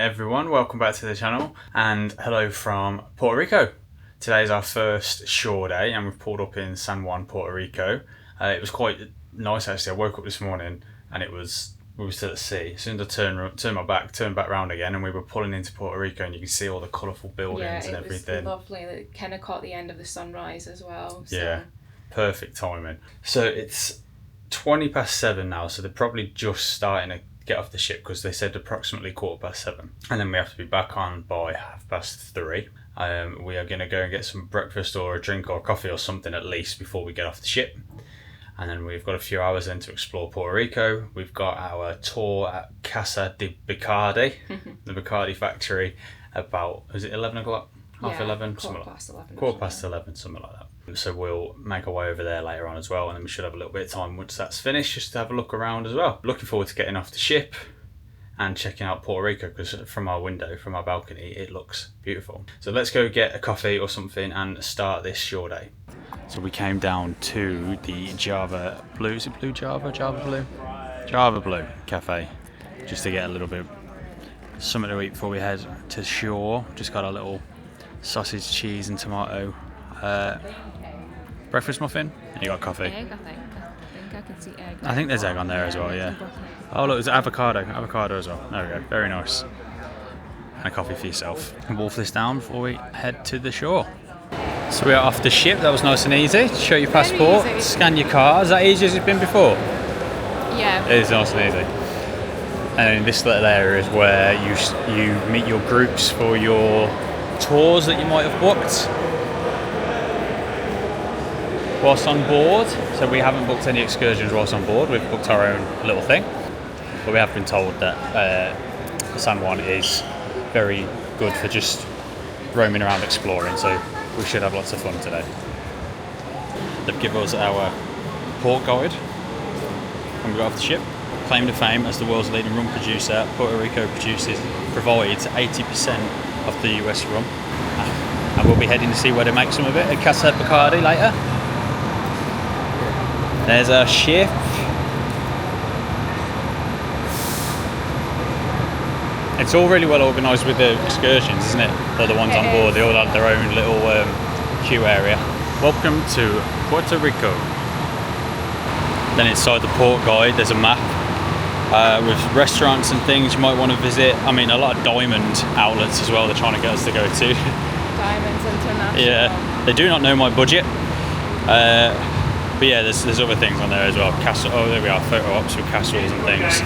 everyone, welcome back to the channel and hello from Puerto Rico. Today is our first shore day and we've pulled up in San Juan, Puerto Rico. It was quite nice actually. I woke up this morning and we were still at sea. As soon as I turned back round again and we were pulling into Puerto Rico and you can see all the colourful buildings and everything. It was lovely. It kind of caught the end of the sunrise as well. So. Yeah, perfect timing. So it's 7:20 now, so they're probably just starting to get off the ship because they said approximately 7:15, and then we have to be back on by 3:30. We are going to go and get some breakfast or a drink or coffee or something at least before we get off the ship, and then we've got a few hours then to explore Puerto Rico. We've got our tour at Casa Bacardi, the Bacardi factory, about, is it 11 o'clock? Half 11? Quarter past 11, something like that. So we'll make our way over there later on as well, and then we should have a little bit of time once that's finished just to have a look around as well. Looking forward to getting off the ship and checking out Puerto Rico because from our window, from our balcony, it looks beautiful. So let's go get a coffee or something and start this shore day. So we came down to the Java Blue, is it Blue Java? Java Blue Cafe just to get a little bit something to eat before we head to shore. Just got our little sausage, cheese and tomato breakfast muffin, and you got coffee. Egg, I think I can see egg. I think there's egg on there as well, yeah. Oh look, there's avocado as well. There we go, very nice. And a coffee for yourself. And wolf this down before we head to the shore. So we are off the ship. That was nice and easy. Show your passport, scan your car. Is that easy as it's been before? Yeah. It is nice and easy. And in this little area is where you meet your groups for your tours that you might have booked whilst on board. So we haven't booked any excursions whilst on board, we've booked our own little thing, but we have been told that San Juan is very good for just roaming around exploring, so we should have lots of fun today. They've given us our port guide when we got off the ship. Claim to fame as the world's leading rum producer, Puerto Rico provides 80% of the US rum, and we'll be heading to see where they make some of it at Casa Bacardi later. There's our ship. It's all really well organised with the excursions, isn't it? All the ones on board, they all have their own little queue area. Welcome to Puerto Rico. Then inside the port guide there's a map with restaurants and things you might want to visit. I mean, a lot of diamond outlets as well they're trying to get us to go to. Diamonds International. Yeah, they do not know my budget. But yeah, there's other things on there as well. Oh, there we are, photo ops with castles and things.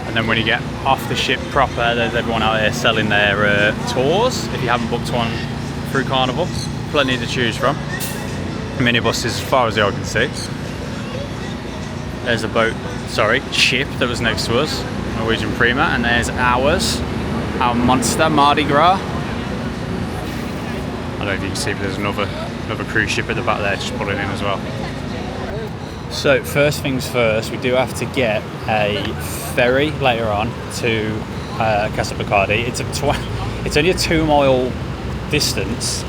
And then when you get off the ship proper, there's everyone out there selling their tours. If you haven't booked one through Carnival, plenty to choose from. Minibuses as far as the eye can see. There's a ship that was next to us, Norwegian Prima, and there's our monster Mardi Gras. I don't know if you can see, but there's another cruise ship at the back there just pulling in as well. So first things first, we do have to get a ferry later on to Casa Bacardi. It's only a 2-mile distance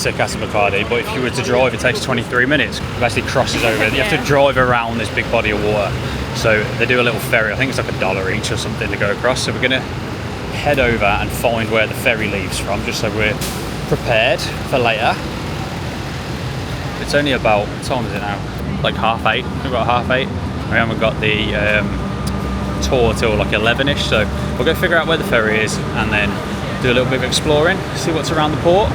to Casa Bacardi, but if you were to drive it takes 23 minutes. It actually crosses over. You have to drive around this big body of water. So they do a little ferry, I think it's like $1 each or something to go across. So we're going to head over and find where the ferry leaves from, just so we're prepared for later. It's only about, what time is it now? Like 8:30. We've got 8:30. We haven't got the tour till like 11ish, so we'll go figure out where the ferry is and then do a little bit of exploring, see what's around the port.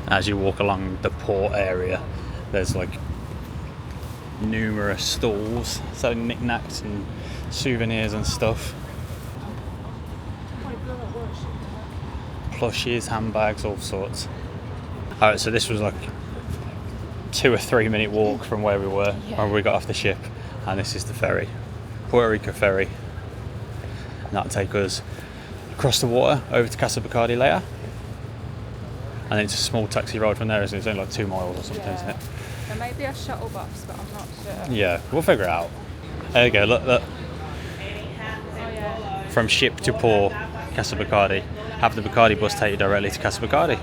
As you walk along the port area, there's like numerous stalls selling knickknacks and souvenirs and stuff. Plushies, handbags, all sorts. Alright, so this was like 2 or 3 minute walk from where we were when we got off the ship, and this is the ferry, Puerto Rico ferry, and that'll take us across the water over to Casa Bacardi later, and then it's a small taxi ride from there, isn't it? It's only like 2 miles or something, isn't it? There may be a shuttle bus, but I'm not sure. Yeah, we'll figure it out. There you go, look. Oh, yeah. From ship to port, Casa Bacardi. Have the Bacardi bus take you directly to Casa Bacardi.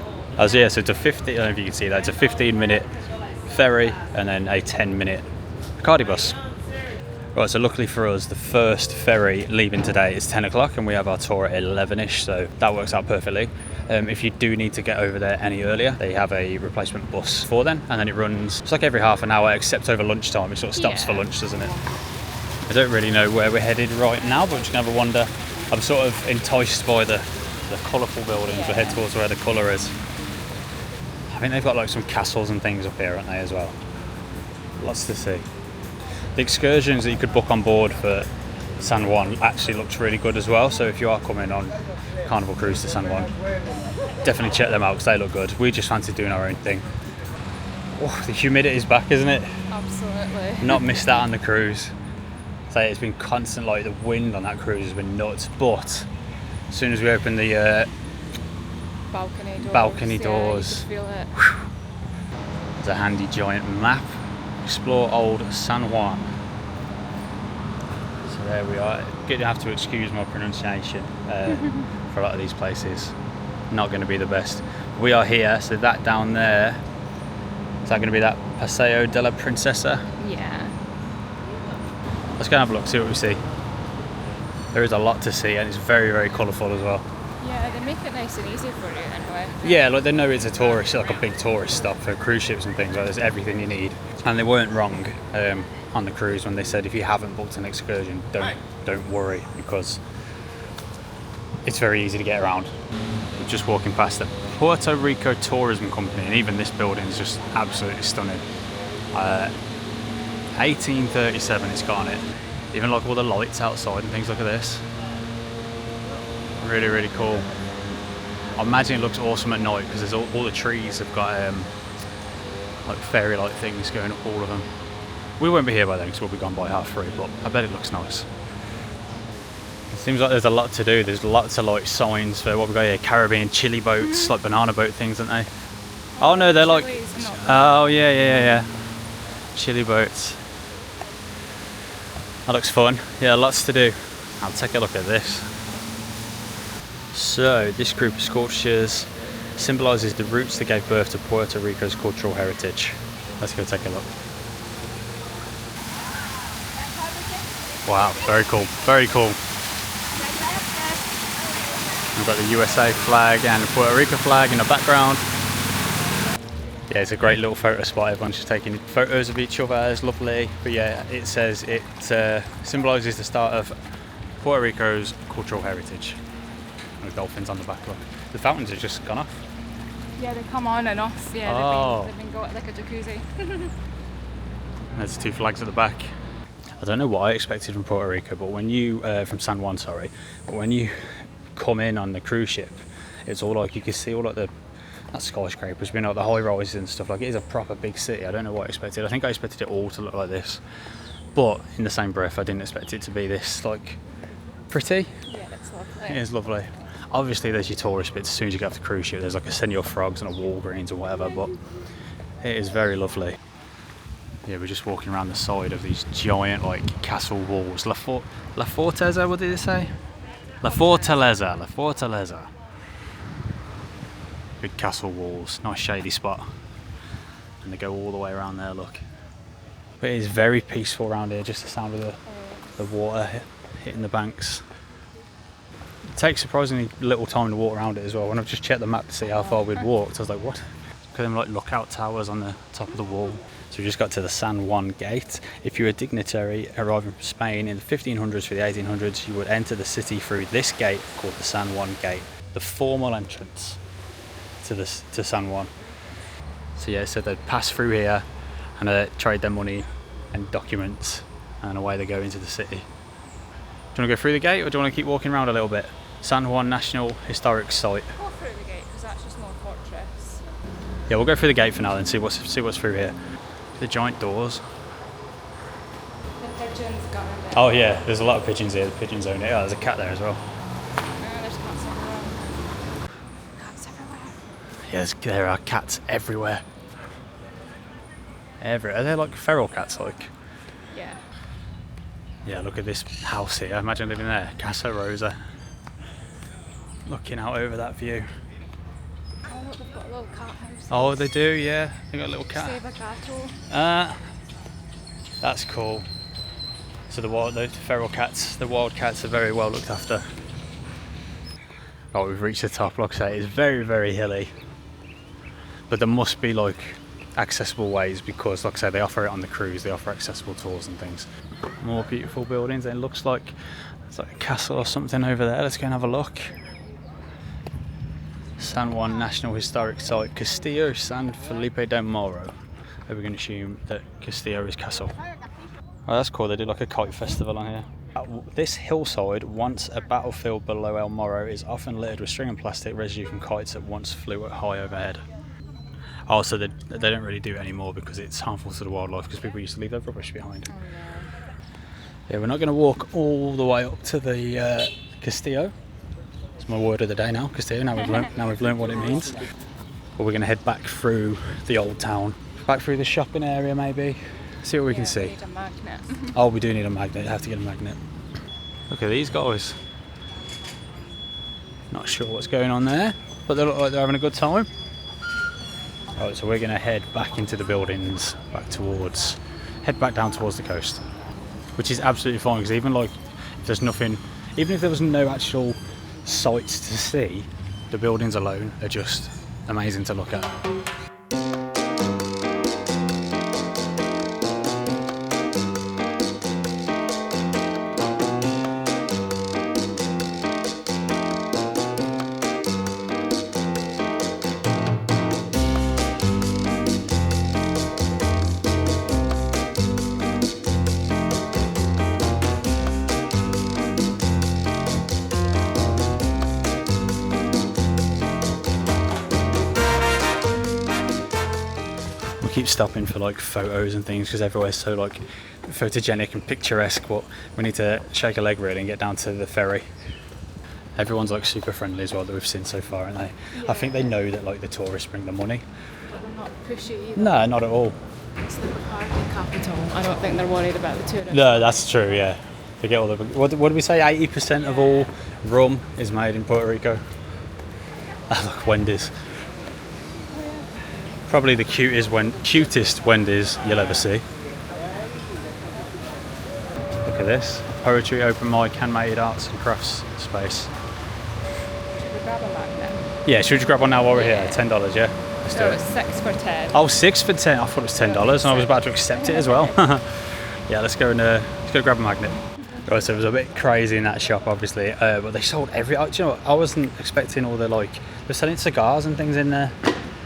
So it's a 15, I don't know if you can see that, it's a 15-minute ferry and then a 10-minute Bacardi bus. Right, so luckily for us, the first ferry leaving today is 10 o'clock and we have our tour at 11ish, so that works out perfectly. If you do need to get over there any earlier, they have a replacement bus for then, and then it runs, it's like every half an hour, except over lunchtime. It sort of stops for lunch, doesn't it? I don't really know where we're headed right now, but we're just going to have a wander. I'm sort of enticed by the colourful buildings. We'll head towards where the colour is. I think they've got like some castles and things up here, aren't they, as well? Lots to see. The excursions that you could book on board for San Juan actually looks really good as well. So if you are coming on Carnival Cruise to San Juan, definitely check them out because they look good. We just fancy doing our own thing. Oh, the humidity's back, isn't it? Absolutely. Not missed that on the cruise. So it's been constant, like the wind on that cruise has been nuts. But as soon as we open the balcony doors, you can feel it. There's a handy giant map. Explore old San Juan. So there we are. You're gonna have to excuse my pronunciation for a lot of these places. Not going to be the best. We are here, so that down there, is that going to be that Paseo de la Princesa? Yeah. Let's go and have a look, see what we see. There is a lot to see and it's very, very colourful as well. Yeah, they make it nice and easy for you anyway. Yeah, like they know it's a tourist, like a big tourist stop for cruise ships and things. Like there's everything you need, and they weren't wrong on the cruise when they said if you haven't booked an excursion, don't worry because it's very easy to get around. We're just walking past the Puerto Rico Tourism Company, and even this building is just absolutely stunning. 1837 it's got on it. Even like all the lights outside and things. Look at this. Really, really cool. I imagine it looks awesome at night because there's all the trees have got like fairy-like things going up all of them. We won't be here by then because we'll be gone by 3:30, but I bet it looks nice. It seems like there's a lot to do. There's lots of like signs for what we got here. Caribbean chili boats, like banana boat things, aren't they? Oh no, they're like, oh yeah. Chili boats. That looks fun. Yeah, lots to do. I'll take a look at this. So, this group of sculptures symbolises the roots that gave birth to Puerto Rico's cultural heritage. Let's go take a look. Wow, very cool, very cool. We've got the USA flag and the Puerto Rico flag in the background. Yeah, it's a great little photo spot. Everyone's just taking photos of each other. It's lovely. But yeah, it says it symbolises the start of Puerto Rico's cultural heritage. With dolphins on the back. Look, the fountains have just gone off. Yeah, they come on and off. Yeah, they've been got like a jacuzzi. There's two flags at the back. I don't know what I expected from Puerto Rico, but when you from San Juan, sorry, but when you come in on the cruise ship, it's all like you can see all like the skyscrapers, you know, the high rises and stuff. Like it is a proper big city. I don't know what I expected. I think I expected it all to look like this, but in the same breath, I didn't expect it to be this like pretty. Yeah, it's lovely. It is lovely. Obviously there's your tourist bits as soon as you get off the cruise ship. There's like a Senor Frogs and a Walgreens or whatever, but it is very lovely. Yeah, we're just walking around the side of these giant like castle walls. La Fortaleza, what did it say? La Fortaleza. Big castle walls, nice shady spot. And they go all the way around there, look. But it is very peaceful around here, just the sound of the water hitting the banks. It takes surprisingly little time to walk around it as well. When I've just checked the map to see how far we'd walked, I was like, what? Look at them like lookout towers on the top of the wall. So we just got to the San Juan Gate. If you were a dignitary arriving from Spain in the 1500s for the 1800s, you would enter the city through this gate called the San Juan Gate, the formal entrance to San Juan. So yeah, so they'd pass through here and trade their money and documents, and away they go into the city. Do you want to go through the gate or do you want to keep walking around a little bit? San Juan National Historic Site. Go through the gate because that's just more fortress. Yeah, we'll go through the gate for now and see what's through here. The giant doors. The pigeons got in there. Oh yeah, there's a lot of pigeons here. The pigeons own it. Oh, there's a cat there as well. There's cats everywhere. Cats everywhere. Yes, there are cats everywhere. Everywhere. Are they like feral cats? Like? Yeah. Yeah, look at this house here. Imagine living there. Casa Rosa. Looking out over that view. Oh, look, they've got a little cat house. Oh, they do, yeah. They got a little cat. Save a gato. That's cool. So the feral cats, the wild cats are very well looked after. Oh, we've reached the top. Like I say, it's very, very hilly. But there must be like accessible ways because, like I say, they offer it on the cruise. They offer accessible tours and things. More beautiful buildings. It looks like it's like a castle or something over there. Let's go and have a look. San Juan National Historic Site, Castillo San Felipe del Morro. We're going to assume that Castillo is castle. Oh, that's cool. They do like a kite festival on here. This hillside, once a battlefield below El Morro, is often littered with string and plastic residue from kites that once flew high overhead. Oh, so they don't really do it anymore because it's harmful to the wildlife because people used to leave their rubbish behind. Oh, no. Yeah, we're not going to walk all the way up to the Castillo. It's my word of the day now, Castillo. Now we've learned what it means. But we're going to head back through the old town, back through the shopping area maybe. See what we can see. We need a magnet. Oh, we do need a magnet. Have to get a magnet. Look at these guys. Not sure what's going on there, but they look like they're having a good time. Right, so we're going to head back into the buildings, head back down towards the coast, which is absolutely fine because even like if there's nothing, even if there was no actual sights to see, the buildings alone are just amazing to look at. Keep stopping for like photos and things because everywhere's so like photogenic and picturesque, but we need to shake a leg really and get down to the ferry. Everyone's like super friendly as well that we've seen so far, aren't they? Yeah. I think they know that like the tourists bring the money. But they're not pushy either. No, not at all. It's the Bacardi capital. I don't think they're worried about the tourists. No, that's true, yeah. They get all the, what do we say, 80% of all rum is made in Puerto Rico? Ah, look, Wendy's. Probably the cutest Wendy's you'll ever see. Look at this. Poetry, open mic, handmade arts and crafts space. Should we grab a magnet? Yeah, should we grab one now while we're here? $10, yeah? Let's do it. It's 6 for 10. Oh, 6 for 10. I thought it was $10 and I was about to accept it as well. Yeah, let's go grab a magnet. Right, so it was a bit crazy in that shop, obviously, but they sold do you know what? I wasn't expecting all the they're selling cigars and things in there.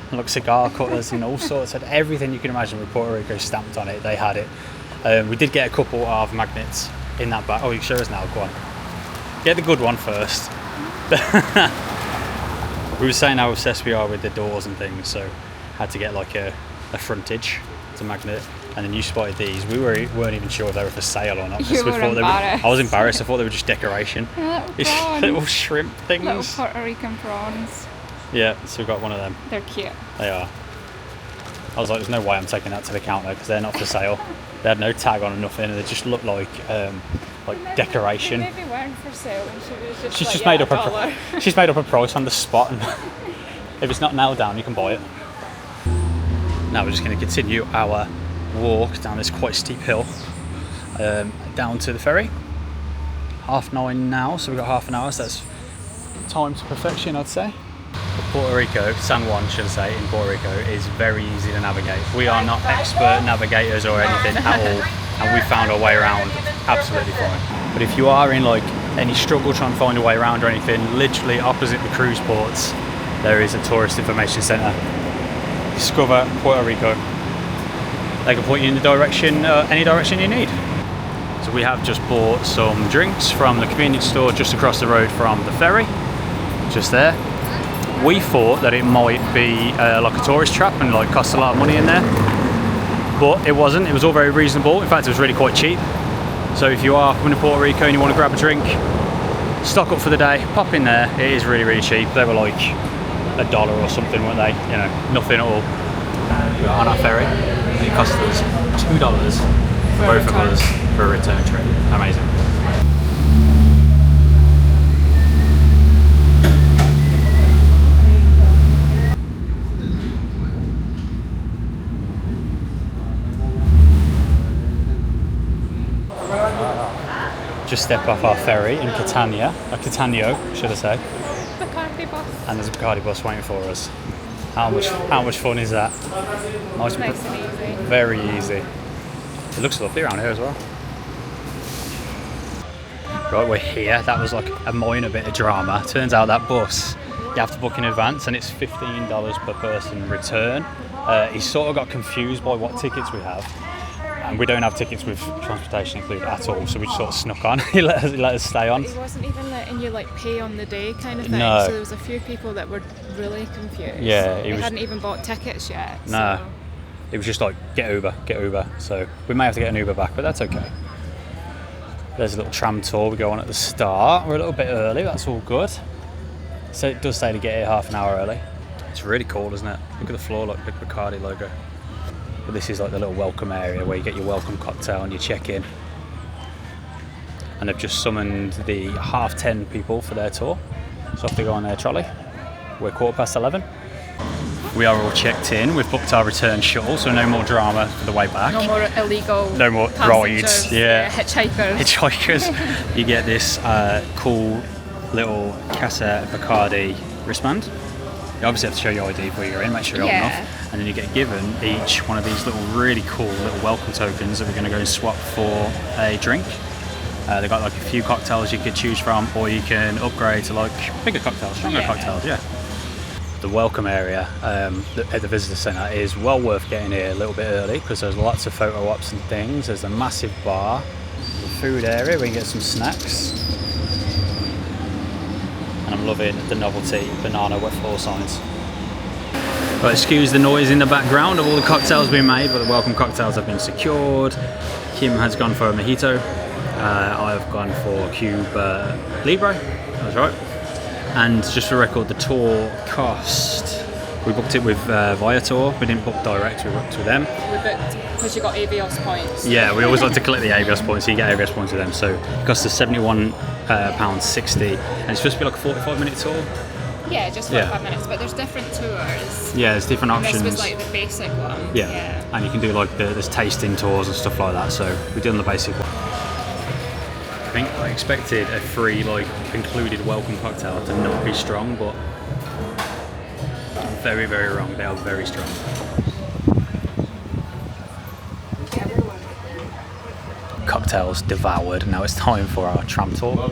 And like cigar cutters and all sorts of everything you can imagine with Puerto Rico stamped on it, they had it. We did get a couple of magnets in that bag. Oh, you sure is now? Go on. Get the good one first. We were saying how obsessed we are with the doors and things, so had to get like a frontage to magnet. And then you spotted these. We weren't even sure if they were for sale or not. You were embarrassed. I was embarrassed. I thought they were just decoration. Little shrimp things. Little Puerto Rican prawns. Yeah, so we've got one of them. They're cute. They are. I was like, there's no way I'm taking that to the counter because they're not for sale. They had no tag on or nothing, and they just looked like decoration. Maybe weren't for sale, and she's just made up she's made up a price on the spot, and if it's not nailed down, you can buy it. Now we're just going to continue our walk down this quite steep hill, down to the ferry. 9:30 now, so we've got half an hour. So that's time to perfection, I'd say. Puerto Rico, San Juan should I say, in Puerto Rico is very easy to navigate. We are not expert navigators or anything at all, and we found our way around absolutely fine. But if you are in like any struggle trying to find a way around or anything, literally opposite the cruise ports, there is a tourist information centre. Discover Puerto Rico. They can point you in the direction, any direction you need. So we have just bought some drinks from the convenience store just across the road from the ferry, just there. We thought that it might be like a tourist trap and like cost a lot of money in there, but it wasn't. It was all very reasonable. In fact, it was really quite cheap. So if you are coming to Puerto Rico and you want to grab a drink, stock up for the day, pop in there. It is really, really cheap. They were like $1 or something, weren't they? You know, nothing at all. We are on our ferry. It cost us $2 both of us for a return trip. Amazing. just stepped off our ferry in Catania, or Catania, should I say. Bacardi bus. And there's a Bacardi bus waiting for us. How much fun is that? Nice and easy. Very easy. It looks lovely around here as well. Right, we're here. That was like a minor bit of drama. Turns out that bus, you have to book in advance, and it's $15 per person return. He sort of got confused by what tickets we have. And we don't have tickets with transportation included at all, so we just sort of snuck on. he let us stay on. But he wasn't even letting you like pay on the day kind of thing. No. So there was a few people that were really confused. Yeah, they hadn't even bought tickets yet. No. So. It was just like, get Uber. So we may have to get an Uber back, but that's okay. There's a little tram tour we go on at the start. We're a little bit early, that's all good. So it does say to get here half an hour early. It's really cool, isn't it? Look at the floor, like big Bacardi logo. But this is like the little welcome area where you get your welcome cocktail and you check in. And they've just summoned the 10:30 people for their tour. So off they go on their trolley. We're 11:15. We are all checked in. We've booked our return shuttle, so no more drama for the way back. No more illegal. No more rides. Yeah. Hitchhikers. You get this cool little Casa Bacardi wristband. You obviously have to show your ID before you go in, make sure you're old enough. And then you get given each one of these little really cool little welcome tokens that we're going to go and swap for a drink. They've got like a few cocktails you could choose from, or you can upgrade to like bigger cocktails, stronger cocktails, The welcome area at the visitor centre is well worth getting here a little bit early because there's lots of photo ops and things. There's a massive bar, the food area where you can get some snacks. And I'm loving the novelty banana wet floor signs. But excuse the noise in the background of all the cocktails being made, but the welcome cocktails have been secured. Kim has gone for a mojito. I've gone for Cuba Libre, that's right. And just for record, the tour cost, we booked it with Viator, we didn't book direct, we booked with them. We booked because you got ABS points. Yeah, we always like to collect the ABS points, so you get ABS points with them. So it cost us £71.60, and it's supposed to be like a 45-minute tour. Yeah, just 45 minutes, but there's different tours. Yeah, there's different options. This was like the basic one. Yeah, and you can do like there's tasting tours and stuff like that, so we did on the basic one. I think I expected a free like included welcome cocktail to not be strong, but very, very wrong. They are very strong. Cocktails devoured. Now it's time for our tram tour.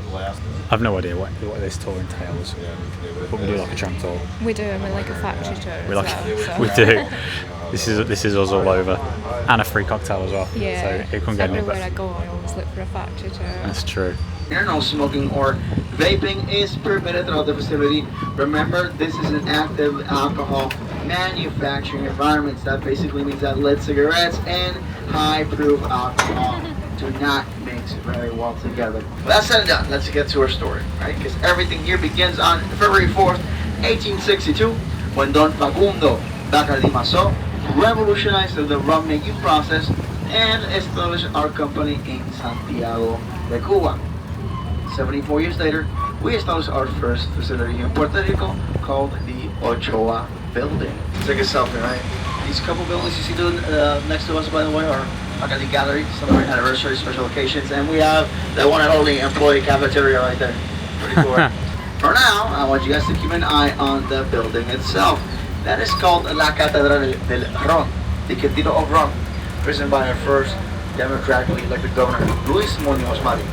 I've no idea what this tour entails, but we do like a tram tour. We do, and we like a factory tour. We do. This is us all over, and a free cocktail as well. Yeah. So it couldn't get any better. Everywhere I go, I always look for a factory tour. That's true. No smoking or vaping is permitted throughout the facility. Remember, this is an active alcohol manufacturing environment. That basically means that lit cigarettes and high-proof alcohol do not mix very well together. Well, that's said and done. Let's get to our story, right? Because everything here begins on February 4th, 1862, when Don Facundo Bacardi revolutionized the rum making process and established our company in Santiago de Cuba. 74 years later, we established our first facility in Puerto Rico called the Ochoa Building. Take a selfie, right? These couple buildings you see next to us, by the way, are Bacardi Gallery, celebrating anniversary, special occasions, and we have the one and only employee cafeteria right there. Pretty cool. For now, I want you guys to keep an eye on the building itself. That is called La Catedral del Ron, the Cathedral of Ron, risen by our first democratically elected governor, Luis Muñoz Marin.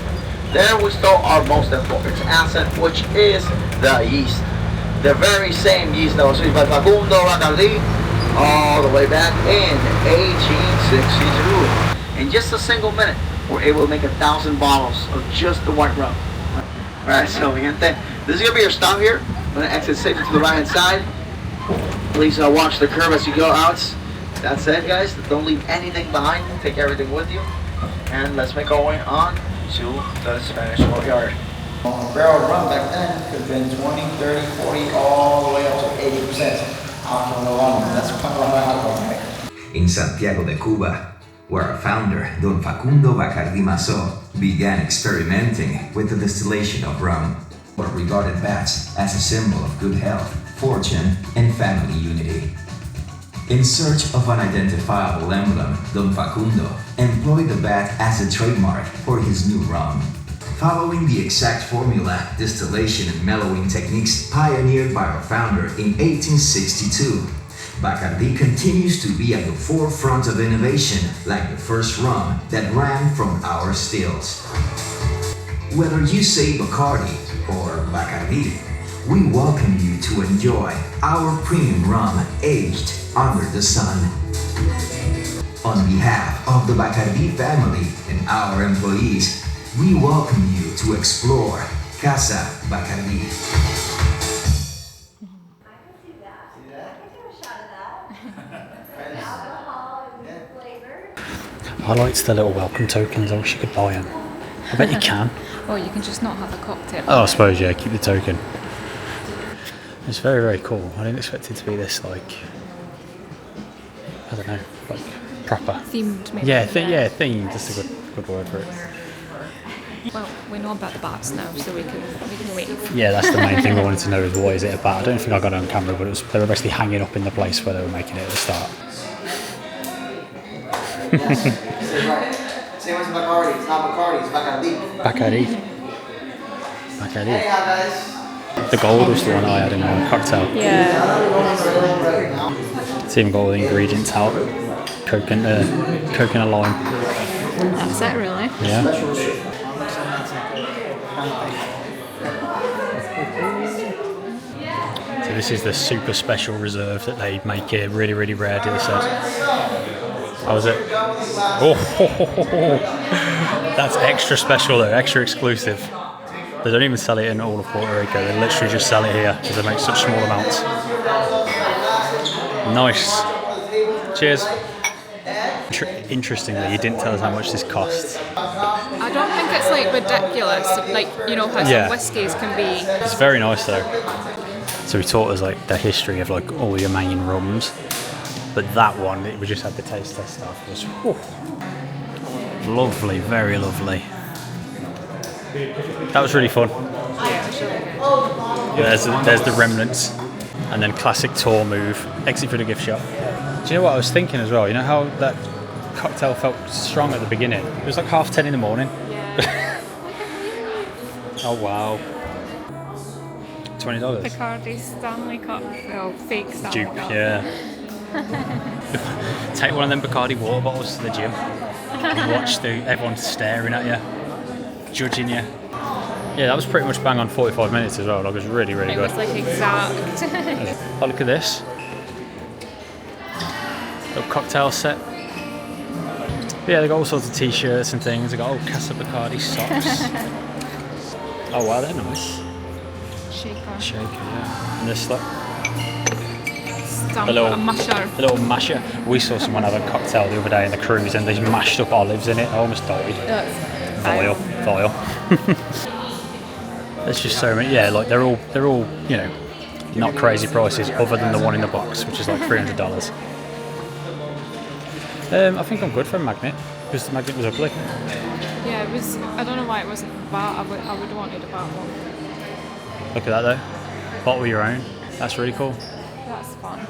There we store our most important asset, which is the yeast. The very same yeast that was used by Facundo Bacardi all the way back in 1862. In just a single minute, we're able to make 1,000 bottles of just the white rum. Alright, so gente, this is going to be your stop here. I'm going to exit safely to the right hand side. Please watch the curve as you go out. That's it, guys. Don't leave anything behind. Take everything with you. And let's make our way on to the Spanish courtyard. Barrel rum back then could have been 20, 30, 40, all the way up to 80% alcohol. That's alcohol, right? In Santiago de Cuba, where our founder, Don Facundo Bacardi began experimenting with the distillation of rum, were regarded bats as a symbol of good health, fortune, and family unity. In search of an identifiable emblem, Don Facundo employed the bat as a trademark for his new rum. Following the exact formula, distillation and mellowing techniques pioneered by our founder in 1862, Bacardi continues to be at the forefront of innovation, like the first rum that ran from our stills. Whether you say Bacardi or Bacardi, we welcome you to enjoy our premium rum aged under the sun. On behalf of the Bacardi family and our employees, we welcome you to explore Casa Bacardi. I liked the little welcome tokens. I wish you could buy them. I bet you can. Or you can just not have a cocktail. Oh, I suppose, yeah, keep the token. It's very, very cool. I didn't expect it to be this, like, I don't know, like, proper. Themed, maybe. Yeah, themed. That's a good word for it. Well, we know about the bats now, so we can leave. Yeah, that's the main thing I wanted to know is what is it about. I don't think I got it on camera, but they were basically hanging up in the place where they were making it at the start. Same as Bacardi. It's not Bacardi, it's Bacardi. Bacardi. Hey, guys. The gold was the one I had in my cocktail. Yeah. It's even got all the ingredients out. Coke and lime. That's it, really. Yeah. So this is the super special reserve that they make it really, really rare, they said. How was it? Oh, that's extra special though, extra exclusive. They don't even sell it in all of Puerto Rico, they literally just sell it here because they make such small amounts. Nice. Cheers. Interestingly, you didn't tell us how much this costs. I don't think it's like ridiculous, like, you know how some whiskies can be. It's very nice though. So he taught us like the history of like all your main rums, but that one, we just had the taste test stuff. It was lovely, very lovely. That was really fun. Yeah, it's really good. There's the remnants, and then classic tour move, exit through the gift shop. Do you know what I was thinking as well? You know how that cocktail felt strong at the beginning? It was like 10:30 in the morning. Yeah. Oh wow. $20. Bacardi Stanley Cup. Oh, fake Stanley Dupe, Cup. yeah. Take one of them Bacardi water bottles to the gym. Watch everyone staring at you, judging you. Yeah, that was pretty much bang on 45 minutes as well. Like, it was really, really good. It was like exact. Oh, look at this. Little cocktail set. But yeah, they got all sorts of t-shirts and things. They got old Casa Bacardi socks. Oh wow, they're nice. Shaker, yeah. And this, like, a little masher. We saw someone have a cocktail the other day in the cruise and they mashed up olives in it. I almost died. Vile. There's just so many. Yeah, like they're all, you know, not crazy prices other than the one in the box, which is like $300. I think I'm good for a magnet because the magnet was ugly. Yeah, it was. I don't know why it wasn't bat. I would have wanted a bat one. Look at that though. Bottle your own. That's really cool. That's fun.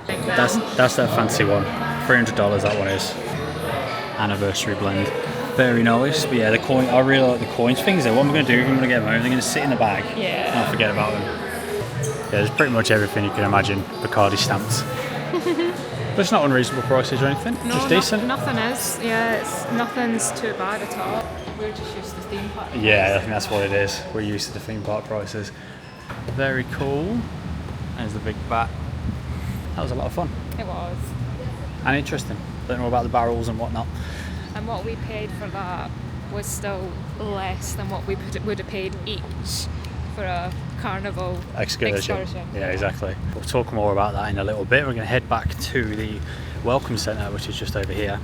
That's that fancy one. $300 that one is. Anniversary blend. Very nice. But yeah, the coin. I really like the coins things. What I'm going to do, I'm going to get them home. They're going to sit in the bag. Yeah. And I'll forget about them. Yeah, there's pretty much everything you can imagine. Bacardi stamped. But it's not unreasonable prices or anything. No, just decent. Nothing is. Yeah, nothing's too bad at all. We're just used to theme park. Yeah, I think that's what it is. We're used to the theme park prices. Very cool. There's the big bat. That was a lot of fun. It was. And interesting. Don't know about the barrels and whatnot. And what we paid for that was still less than what we would have paid each for a carnival excursion. Yeah, exactly. We'll talk more about that in a little bit. We're going to head back to the Welcome Centre, which is just over here,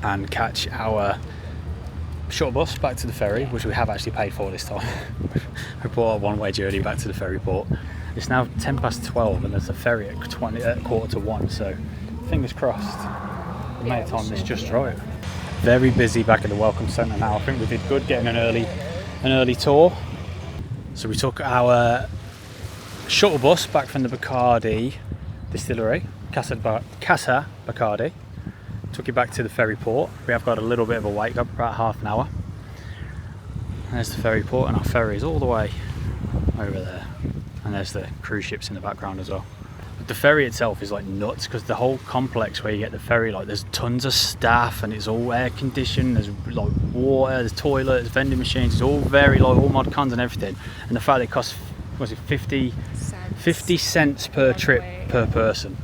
and catch our shuttle bus back to the ferry, which we have actually paid for this time. We bought a one-way journey back to the ferry port. It's now 12:10, and there's a ferry at 1:45, so fingers crossed. We may have timed this just right. Very busy back at the Welcome Centre now. I think we did good getting an early tour. So we took our shuttle bus back from the Bacardi distillery, Casa Bacardi. Took it back to the ferry port. We have got a little bit of a wait, got about half an hour. there's the ferry port, and our ferry is all the way over there. And there's the cruise ships in the background as well. But the ferry itself is like nuts, because the whole complex where you get the ferry, like there's tons of staff and it's all air conditioned, there's like water, there's toilets, vending machines, it's all very like all mod cons and everything. And the fact that it costs, was it 50 cents per trip per person.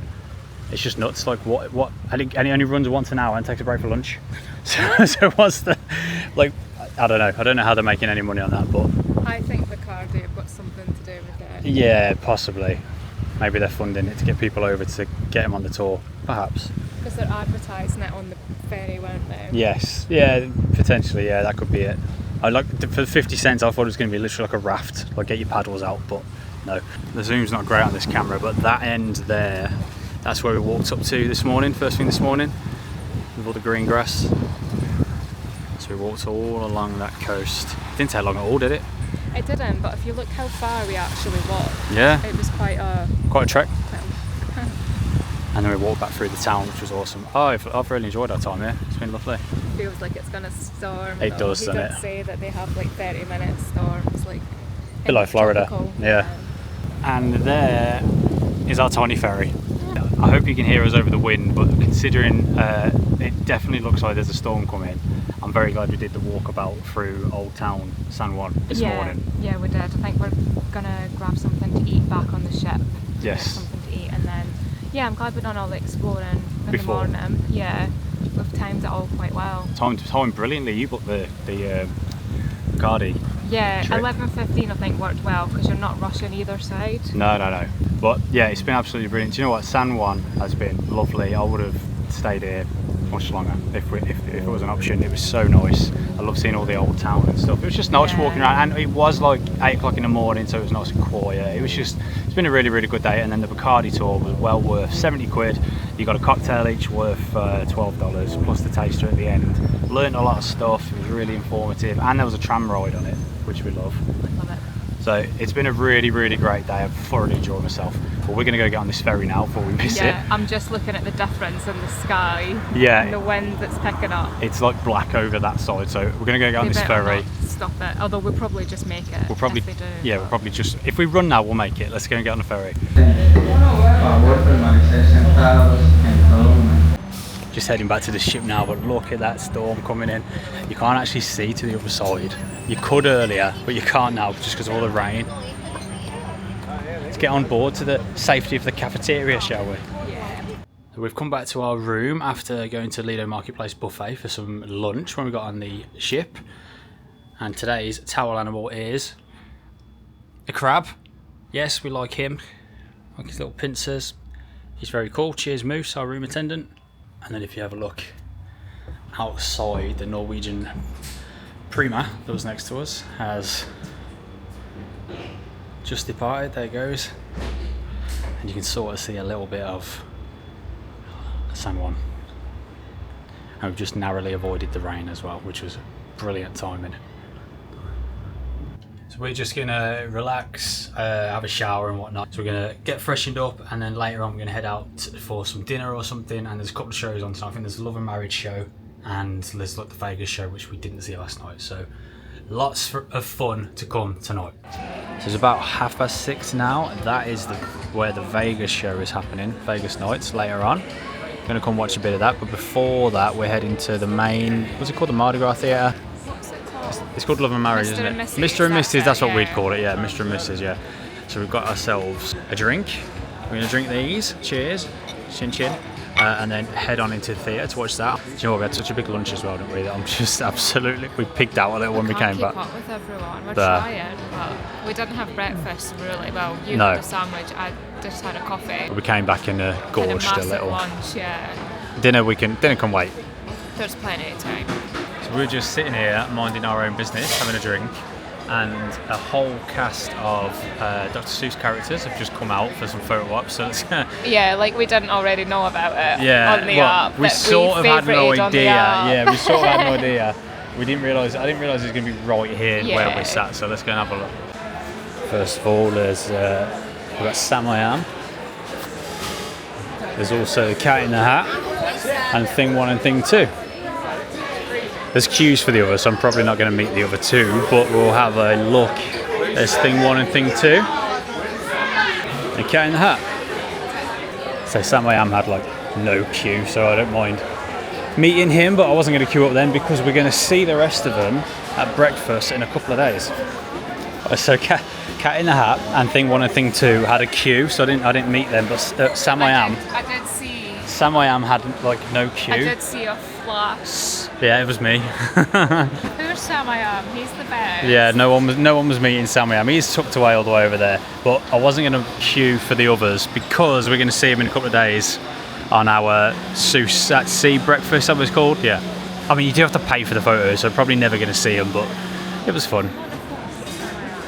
It's just nuts. Like what I think, and it only runs once an hour and takes a break for lunch. So what's the, like, I don't know how they're making any money on that, but I think Bacardi have got something to do with it. yeah, possibly. Maybe they're funding it to get people over to get them on the tour, perhaps. Because they're advertising it on the ferry, weren't they? Yes, yeah, potentially, yeah, that could be it. I like for 50 cents. I thought it was going to be literally like a raft, like get your paddles out, but no. The zoom's not great on this camera, but that end there, that's where we walked up to this morning, first thing this morning, with all the green grass. So we walked all along that coast. It didn't take long at all, did it? It didn't, but if you look how far we actually walked, Yeah. it was quite a trek. And then we walked back through the town, which was awesome. Oh, I've really enjoyed our time here. It's been lovely. Feels like it's gonna storm. It does, doesn't it? He did say that they have like 30-minute storms, like Below Florida. tropical, Yeah. And there is our tiny ferry. I hope you can hear us over the wind, but considering it definitely looks like there's a storm coming, I'm very glad we did the walkabout through Old Town San Juan this morning. Yeah, we did. I think we're gonna grab something to eat back on the ship. Yes. Get something to eat, and then I'm glad we've done all the exploring in Before. the morning. Yeah, we've timed it all quite well. Timed brilliantly. You booked the Bacardi. Yeah, Trip. 11:15 I think worked well because you're not rushing either side. No. But yeah, it's been absolutely brilliant. Do you know what? San Juan has been lovely. I would have stayed here much longer if it was an option. It was so nice. I love seeing all the old town and stuff. It was just nice walking around, and it was like 8 o'clock in the morning, so it was nice and quiet. It's been a really, really good day. And then the Bacardi tour was well worth 70 quid. You got a cocktail each worth $12 plus the taster at the end. Learned a lot of stuff. It was really informative, and there was a tram ride on it, which we love. Love it. So it's been a really, really great day. I've thoroughly enjoyed myself. But we're going to go get on this ferry now before we miss it. Yeah, I'm just looking at the difference in the sky. Yeah. And the wind that's picking up. It's like black over that side, so we're going to go get on They this better ferry. not stop it. Although we'll probably just make it. We'll probably, if they do. yeah, we'll probably just, if we run now, we'll make it. Let's go and get on the ferry. Just heading back to the ship now, but look at that storm coming in. You can't actually see to the other side. You could earlier, but you can't now just because of all the rain. Let's get on board to the safety of the cafeteria, shall we? Yeah. So we've come back to our room after going to Lido Marketplace Buffet for some lunch when we got on the ship. And today's towel animal is a crab. Yes, we like him. Like his little pincers. He's very cool. Cheers, Moose, our room attendant. And then if you have a look outside, the Norwegian Prima that was next to us has just departed. There it goes. And you can sort of see a little bit of San Juan. And we've just narrowly avoided the rain as well, which was brilliant timing. So we're just gonna relax, have a shower and whatnot. So we're gonna get freshened up, and then later on we're gonna head out for some dinner or something. And there's a couple of shows on tonight. I think there's a Lovin Marriage show, and there's like the Vegas show, which we didn't see last night. So lots of fun to come tonight. So it's about 6:30 now. That is where the Vegas show is happening. Vegas nights later on. Gonna come watch a bit of that, but before that we're heading to the main, what's it called, the Mardi Gras Theatre? What's it called? It's called Lovin Marriage, Mr. isn't it? and Mrs. Mr. and Mrs. That's what yeah. we'd call it, yeah. Mr. and Mrs. Yeah. So we've got ourselves a drink. We're gonna drink these. Cheers, chin chin, and then head on into the theatre to watch that. Do you know what? We had such a big lunch as well, didn't we? I'm just absolutely, we pigged out a little when we came back. Can't keep up with everyone. We're trying, but we didn't have breakfast really. Well, you No. had a sandwich. I just had a coffee. We came back and Had gorged a massive little. lunch, yeah. Dinner can wait. There's plenty of time. So we're just sitting here minding our own business, having a drink, and a whole cast of Dr. Seuss characters have just come out for some photo ops. So let's Yeah, like we didn't already know about it on the app. we that sort of had no favorited on the idea. app. Yeah, we sort of had no idea. I didn't realise it was going to be right here where Yeah. we sat. So let's go and have a look. First of all, we've got Sam I Am. There's also the Cat in the Hat and Thing 1 and Thing 2. There's queues for the others, so I'm probably not going to meet the other two, but we'll have a look. There's thing 1 and thing 2. And Cat in the Hat. So Sam I Am had like no queue, so I don't mind meeting him, but I wasn't going to queue up then because we're going to see the rest of them at breakfast in a couple of days. So Cat in the Hat and thing 1 and thing 2 had a queue, so I didn't meet them, but Sam I Am. I did see. Sam I Am had like no queue. I did see a flash. Yeah, it was me. Who's Sam I Am? He's the best. Yeah, no one was meeting Sam I Am. He's tucked away all the way over there. But I wasn't going to queue for the others because we're going to see him in a couple of days on our Seuss at Sea breakfast, that was called. Yeah. I mean, you do have to pay for the photos, so probably never going to see him, but it was fun.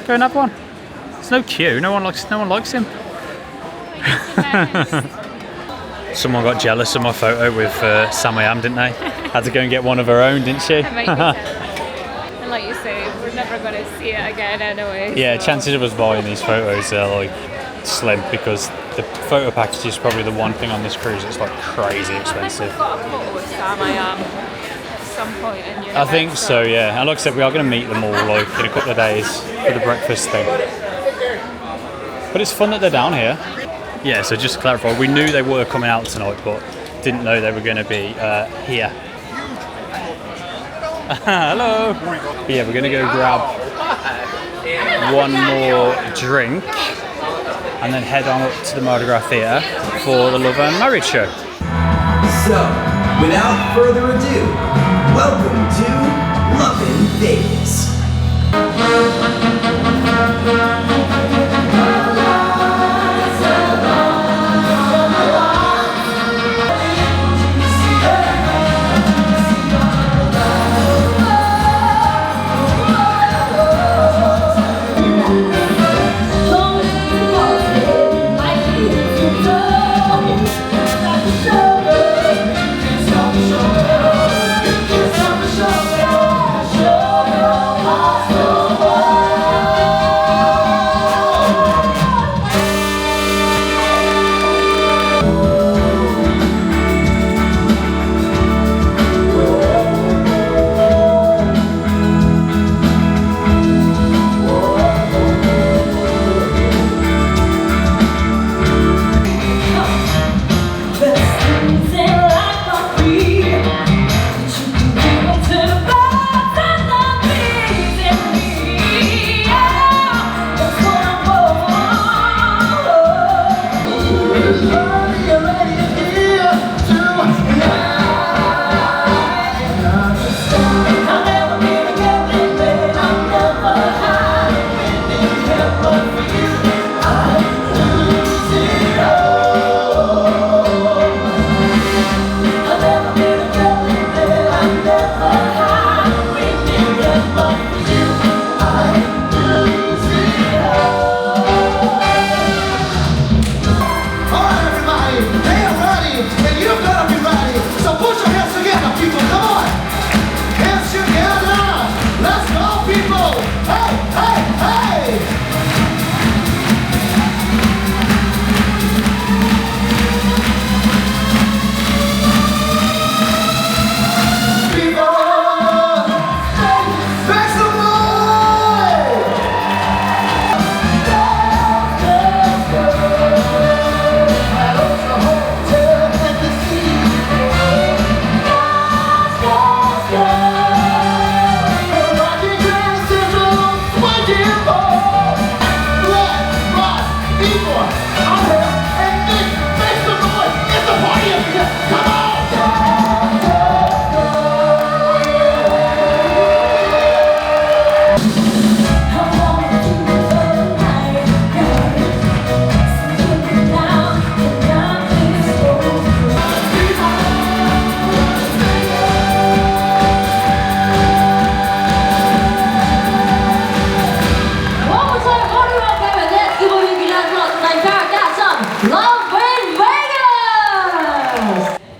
Go and have one. There's no queue. No one likes him. Someone got jealous of my photo with Sam I Am, didn't they? Had to go and get one of her own, didn't she? And like you say, we're never going to see it again anyway. Yeah, so. chances of us buying these photos are like slim because the photo package is probably the one thing on this cruise that's like crazy expensive. I think we've got a photo with Sam I Am at some point in your I think so, yeah. And like I said, we are going to meet them all like in a couple of days for the breakfast thing. But it's fun that they're down here. Yeah, so just to clarify, we knew they were coming out tonight, but didn't know they were going to be here. Hello! But yeah, we're going to go grab one more drink and then head on up to the Mardi Gras Theatre for the Lovin Marriage Show. So, without further ado, welcome to Lovin Vegas.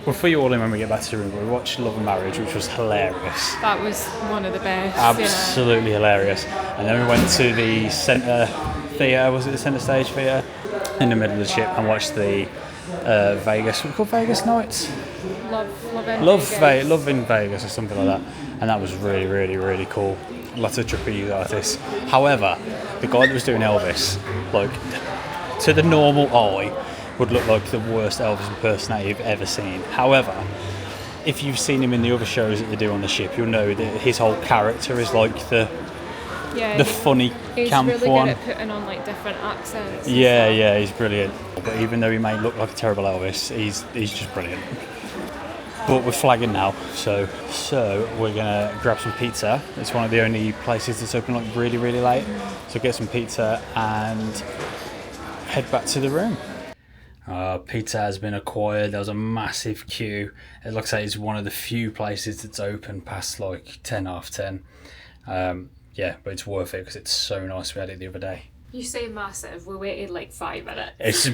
We'll fill you all in when we get back to the room, but we watched Lovin Marriage, which was hilarious. That was one of the best. Absolutely hilarious. And then we went to the centre theatre, was it the centre stage theatre? In the middle of the ship and watched the Vegas, what called Vegas Nights? Love in Vegas or something like that. and that was really, really, really cool. Lots of trapeze artists. However, the guy that was doing Elvis, like, to the normal eye, would look like the worst Elvis impersonator you've ever seen. However, if you've seen him in the other shows that they do on the ship, you'll know that his whole character is like the funny camp he's really one. good at putting on like different accents. Yeah, he's brilliant. But even though he may look like a terrible Elvis, he's just brilliant. But we're flagging now, so we're gonna grab some pizza. It's one of the only places that's open like really, really late. So get some pizza and head back to the room. Pizza has been acquired. There was a massive queue. It looks like it's one of the few places that's open past like 10:30. Yeah, but it's worth it because it's so nice. We had it the other day. You say massive. We waited like 5 minutes.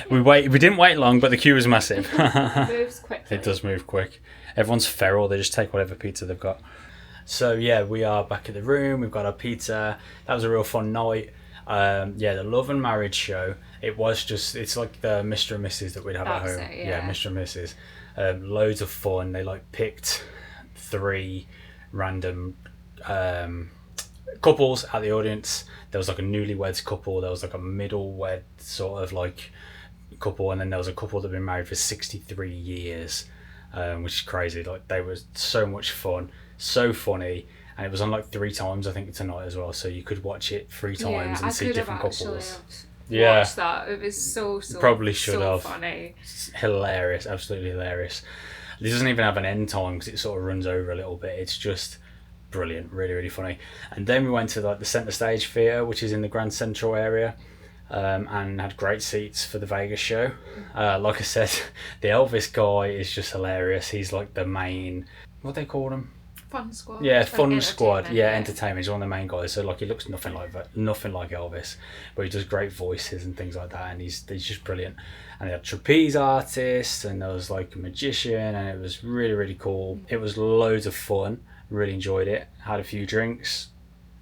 We didn't wait long, but the queue was massive. It moves quickly. It does move quick. Everyone's feral. They just take whatever pizza they've got. So yeah, we are back at the room. We've got our pizza. That was a real fun night. The Lovin marriage show. It's like the Mr. and Mrs. that we'd have at home. Yeah, Mr. and Mrs. Loads of fun. They like picked 3 random couples at the audience. There was like a newlyweds couple, there was like a middle-wed sort of like couple, and then there was a couple that had been married for 63 years, which is crazy. Like, they were so much fun, so funny, and it was on like 3 times I think tonight as well, so you could watch it 3 times and see different couples. Watch that. It was so probably should have. Funny. It's hilarious, absolutely hilarious. It doesn't even have an end time because it sort of runs over a little bit. It's just brilliant, really, really funny. And then we went to like the Centre Stage Theatre, which is in the Grand Central area, and had great seats for the Vegas show. Like I said, the Elvis guy is just hilarious. He's like the main, what they call him? Fun squad. Yeah, fun squad. Yeah, entertainment. He's one of the main guys. So like, he looks nothing like Elvis, but he does great voices and things like that, and he's just brilliant. And they had trapeze artists, and there was like a magician, and it was really, really cool. It was loads of fun. Really enjoyed it. Had a few drinks.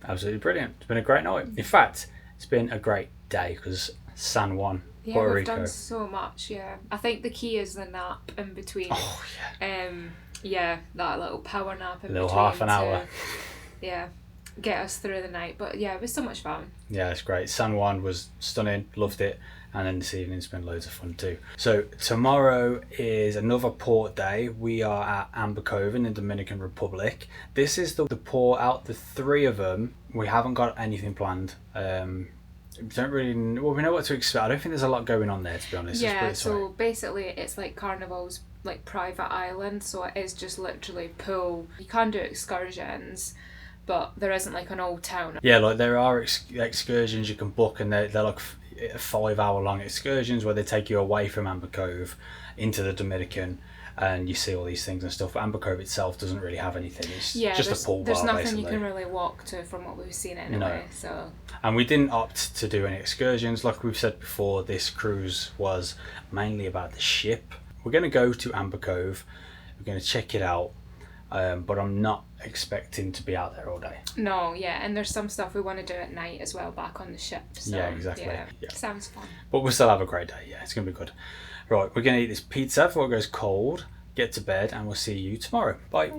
Absolutely brilliant. It's been a great night. In fact, it's been a great day because San Juan, Puerto Rico. We've done so much. Yeah, I think the key is the nap in between. Oh yeah. That little power nap in little between. half an hour. Yeah, get us through the night. But yeah, it was so much fun. Yeah, it's great. San Juan was stunning. Loved it. And then this evening's been loads of fun too. So tomorrow is another port day. We are at Amber Cove in the Dominican Republic. This is the port out the 3 of them. We haven't got anything planned. We know what to expect. I don't think there's a lot going on there, to be honest. Yeah, so basically it's like Carnival's like private island, so it is just literally pool. You can do excursions, but there isn't like an old town. Yeah, like there are excursions you can book, and they're like 5-hour-long excursions where they take you away from Amber Cove into the Dominican, and you see all these things and stuff. But Amber Cove itself doesn't really have anything. It's just a pool bar, there's nothing basically. You can really walk to from what we've seen anyway. No. So. And we didn't opt to do any excursions. Like we've said before, this cruise was mainly about the ship. We're going to go to Amber Cove. We're going to check it out. But I'm not expecting to be out there all day. No, yeah, and there's some stuff we want to do at night as well back on the ship. So, yeah, exactly. Yeah. Sounds fun. But we'll still have a great day. Yeah, it's going to be good. Right, we're going to eat this pizza before it goes cold, get to bed, and we'll see you tomorrow. Bye.